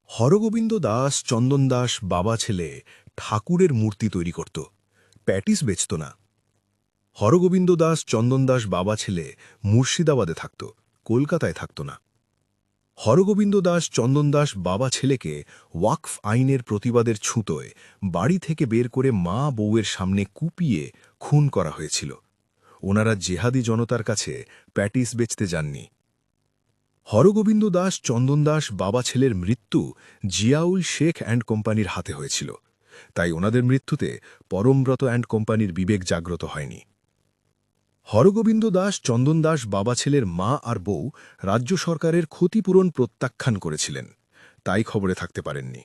হরগোবিন্দ দাস চন্দন দাস বাবা ছেলে ঠাকুরের মূর্তি তৈরি করত, প্যাটিস বেচত না। হরগোবিন্দ দাস চন্দন দাস বাবা ছেলে মুর্শিদাবাদে থাকত, কলকাতায় থাকত না। হরগোবিন্দ দাস চন্দন দাস বাবা ছেলেকে ওয়াকফ আইনের প্রতিবাদের ছুতোয় বাড়ি থেকে বের করে মা বউয়ের সামনে কুপিয়ে খুন করা হয়েছিল। ওনারা জেহাদি জনতার কাছে প্যাটিস বেচতে যাননি। হরগোবিন্দ দাস চন্দন দাস বাবা ছেলের মৃত্যু জিয়াউল শেখ অ্যান্ড কোম্পানির হাতে হয়েছিল, তাই ওনাদের মৃত্যুতে পরমব্রত অ্যান্ড কোম্পানির বিবেক জাগ্রত হয়নি। হরগোবিন্দ দাস চন্দন দাস বাবা ছেলের মা আর বউ রাজ্য সরকারের ক্ষতিপূরণ প্রত্যাখ্যান করেছিলেন, তাই খবরে থাকতে পারেননি।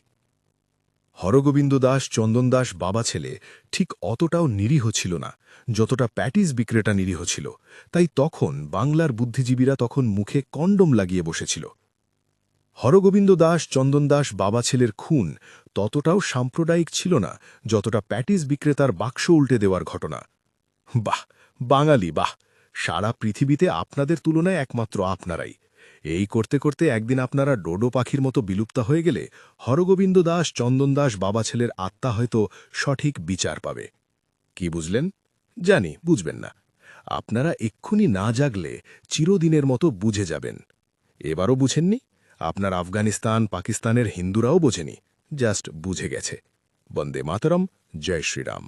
হরগোবিন্দ দাস চন্দন দাস বাবা ছেলে ঠিক অতটাও নিরীহ ছিল না যতটা প্যাটিস বিক্রেতা নিরীহ ছিল, তাই তখন বাংলার বুদ্ধিজীবীরা তখন মুখে কন্ডম লাগিয়ে বসেছিল। হরগোবিন্দ দাস চন্দন দাস বাবা ছেলের খুন ততটাও সাম্প্রদায়িক ছিল না যতটা প্যাটিস বিক্রেতার বাক্স উল্টে দেওয়ার ঘটনা। বাহ, বাঙালি বাহ! সারা পৃথিবীতে আপনাদের তুলনায় একমাত্র আপনারাই। এই করতে করতে একদিন আপনারা ডোডো পাখির মতো বিলুপ্ত হয়ে গেলে হরগোবিন্দ দাস চন্দন দাস বাবা ছেলের আত্মা হয়তো সঠিক বিচার পাবে। কি বুঝলেন? জানি বুঝবেন না। আপনারা এক্ষুনি না জাগলে চিরদিনের মতো বুঝে যাবেন। এবারও বুঝেননি? আপনার আফগানিস্তান পাকিস্তানের হিন্দুরাও বোঝেনি, জাস্ট বুঝে গেছে। বন্দে মাতরম, জয় শ্রীরাম।